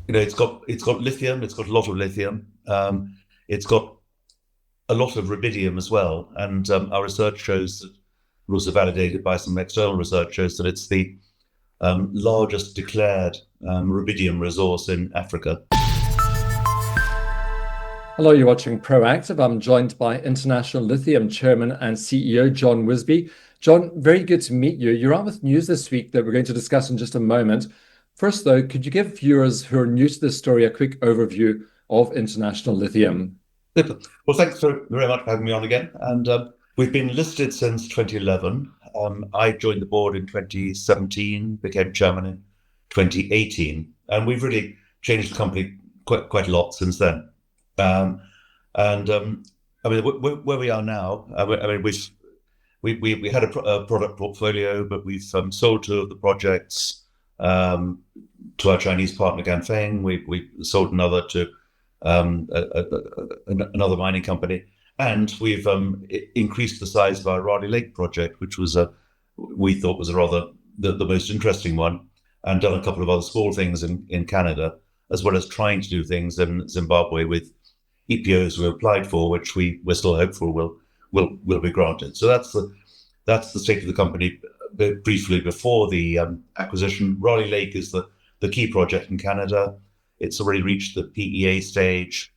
It's got lithium. It's got a lot of lithium. It's got a lot of rubidium as well, and our research shows that, also validated by some external research, shows that it's the largest declared rubidium resource in Africa. Hello, you're watching Proactive. I'm joined by International Lithium Chairman and CEO John Wisbey. John, very good to meet you. You're on with news this week that we're going to discuss in just a moment. First, though, could you give viewers who are new to this story a quick overview of International Lithium? Super. Well, thanks very much for having me on again. And we've been listed since 2011. I joined the board in 2017, became chairman in 2018, and we've really changed the company quite a lot since then. Where we are now, we had a product portfolio, but we've sold two of the projects to our Chinese partner Ganfeng. We sold another to another mining company, and we've increased the size of our Raleigh Lake project, which was we thought was the most interesting one, and done a couple of other small things in Canada, as well as trying to do things in Zimbabwe with EPOs we applied for, which we're still hopeful will be granted. So that's the state of the company briefly before the acquisition. Raleigh Lake is the key project in Canada. It's already reached the PEA stage,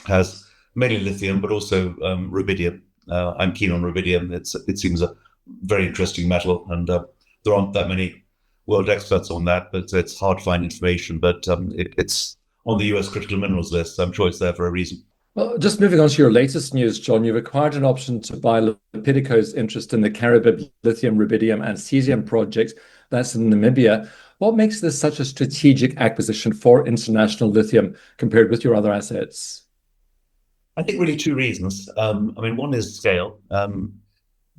has mainly lithium, but also rubidium. I'm keen on rubidium. It seems a very interesting metal, and there aren't that many world experts on that, but it's hard to find information. But it's on the US critical minerals list. I'm sure it's there for a reason. Well, just moving on to your latest news, John, you've acquired an option to buy Lepidico's interest in the Karibib Lithium, Rubidium and Cesium project. That's in Namibia. What makes this such a strategic acquisition for International Lithium compared with your other assets? I think really two reasons. One is scale.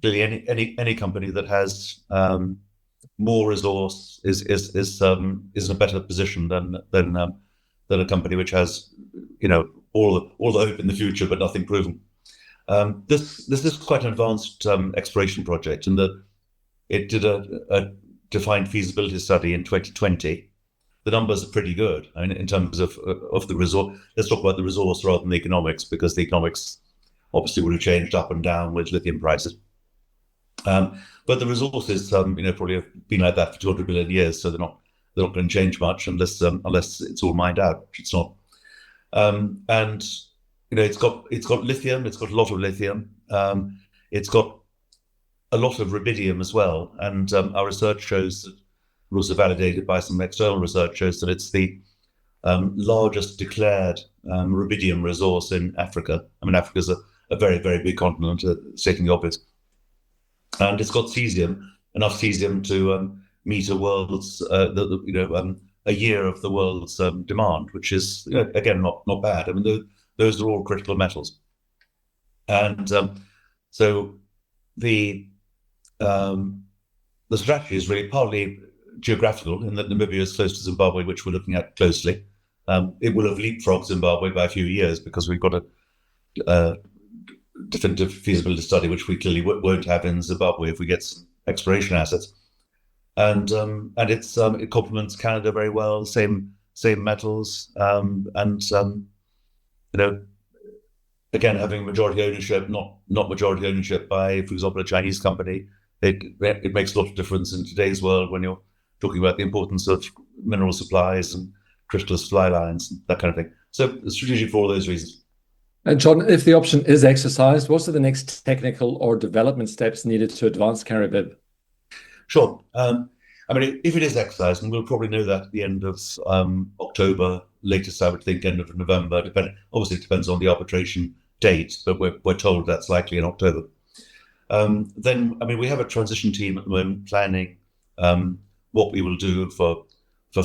Really, any company that has more resource is in a better position than a company which has, all the hope in the future but nothing proven. This is quite an advanced exploration project, in that it did a defined feasibility study in 2020. The numbers are pretty good. In terms of the resource. Let's talk about the resource rather than the economics, because the economics obviously would have changed up and down with lithium prices. But the resources, probably have been like that for 200 billion years, so they're not going to change much unless it's all mined out, which it's not. It's got lithium. It's got a lot of lithium. It's got a lot of rubidium as well, and our research shows that, also validated by some external research, shows that it's the largest declared rubidium resource in Africa. Africa's a very, very big continent, stating the obvious. And it's got cesium, enough cesium to meet a year of the world's demand, which is again not bad. Those are all critical metals, and so the strategy is really partly geographical, in that Namibia is close to Zimbabwe, which we're looking at closely. It will have leapfrogged Zimbabwe by a few years because we've got a definitive feasibility study, which we clearly won't have in Zimbabwe if we get some exploration assets. And it complements Canada very well. Same metals, again, having majority ownership, not majority ownership by, for example, a Chinese company. It makes a lot of difference in today's world when you're talking about the importance of mineral supplies and critical supply lines, that kind of thing. So it's strategic for all those reasons. And John, if the option is exercised, what are the next technical or development steps needed to advance Karibib? Sure. If it is exercised, and we'll probably know that at the end of October, latest I would think end of November. Obviously, it depends on the arbitration date, but we're told that's likely in October. Then we have a transition team at the moment planning what we will do for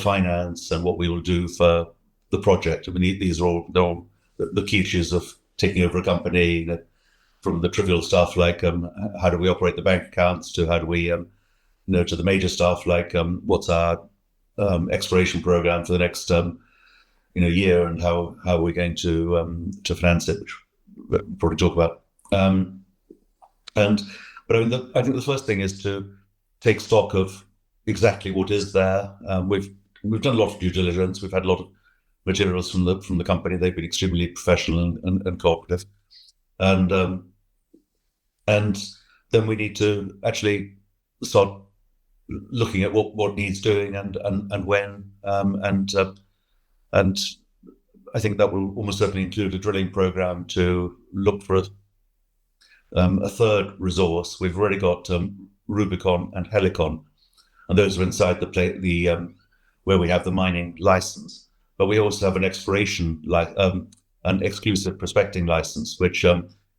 finance and what we will do for the project. These are all the key issues of taking over a company, from the trivial stuff like how do we operate the bank accounts, to how do we to the major stuff like what's our exploration program for the next year, and how are we going to finance it, which we'll probably talk about. But I think the first thing is to take stock of exactly what is there. We've we've done a lot of due diligence. We've had a lot of materials from the company. They've been extremely professional and cooperative, and then we need to actually start looking at what needs doing and when, and I think that will almost certainly include a drilling program to look for a third resource. We've already got Rubicon and Helicon, and those are inside the where we have the mining license. But we also have an exploration an exclusive prospecting license, which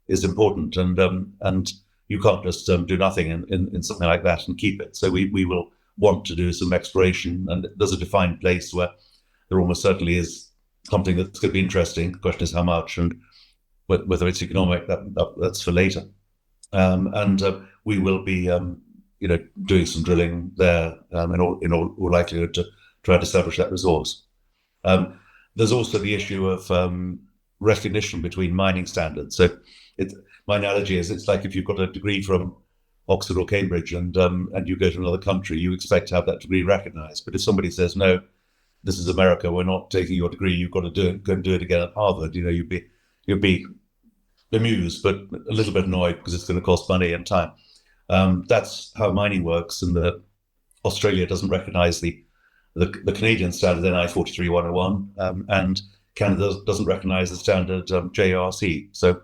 is important, and you can't just do nothing in something like that and keep it. So we will want to do some exploration, and there's a defined place where there almost certainly is something that's going to be interesting. The question is how much and whether it's economic. That's for later. And we will be, doing some drilling there in all likelihood to try to establish that resource. There's also the issue of recognition between mining standards. So my analogy is it's like if you've got a degree from Oxford or Cambridge and you go to another country, you expect to have that degree recognized. But if somebody says, no, this is America, we're not taking your degree, you've got to go and do it again at Harvard, you'd be bemused, but a little bit annoyed because it's going to cost money and time. That's how mining works, and that Australia doesn't recognize the Canadian standard NI 43101, and Canada doesn't recognize the standard JRC. So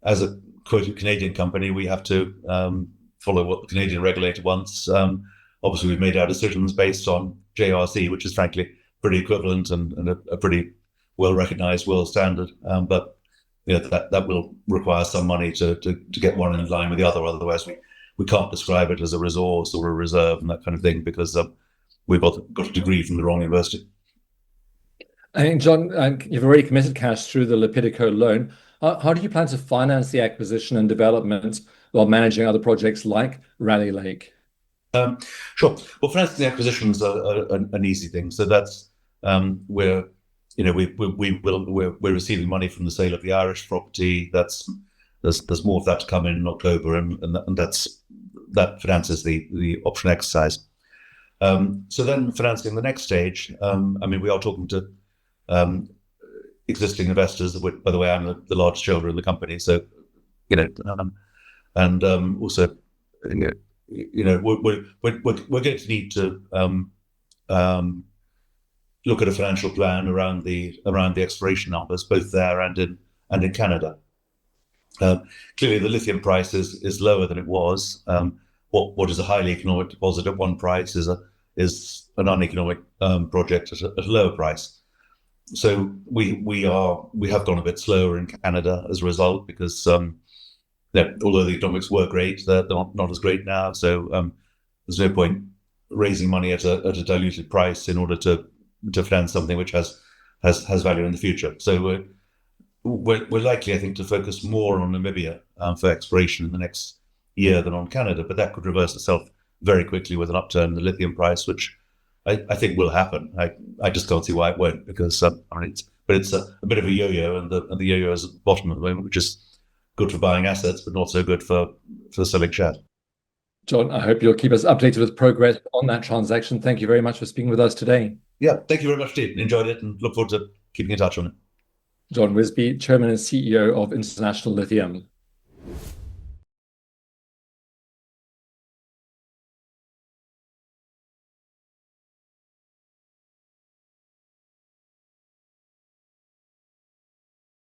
as a quoted Canadian company, we have to follow what the Canadian regulator wants. Obviously, we've made our decisions based on JRC, which is frankly pretty equivalent and a pretty well-recognized world standard. But that will require some money to get one in line with the other. Otherwise, we can't describe it as a resource or a reserve and that kind of thing, because we've got a degree from the wrong university. I think, John, you've already committed cash through the Lepidico loan. How do you plan to finance the acquisition and development while managing other projects like Raleigh Lake? Sure. Well, financing the acquisitions are an easy thing. So that's we're receiving money from the sale of the Irish property. There's more of that to come in October, and that finances the option exercise. So then financing the next stage. We are talking to existing investors. By the way, I'm the largest shareholder in the company, so and also we're going to need to look at a financial plan around the exploration numbers, both there and in Canada. Clearly, the lithium price is lower than it was. What is a highly economic deposit at one price is an uneconomic project at a lower price. So we have gone a bit slower in Canada as a result, because although the economics were great, they're not as great now. So there's no point raising money at a diluted price in order to finance something which has value in the future. So we're likely, I think, to focus more on Namibia for exploration in the next year than on Canada, but that could reverse itself very quickly with an upturn in the lithium price, which I think will happen. I just can't see why it won't, because it's a bit of a yo-yo, and the yo-yo is at the bottom at the moment, which is good for buying assets, but not so good for selling shares. John, I hope you'll keep us updated with progress on that transaction. Thank you very much for speaking with us today. Yeah, thank you very much, Steve. Enjoyed it, and look forward to keeping in touch on it. John Wisbey, Chairman and CEO of International Lithium.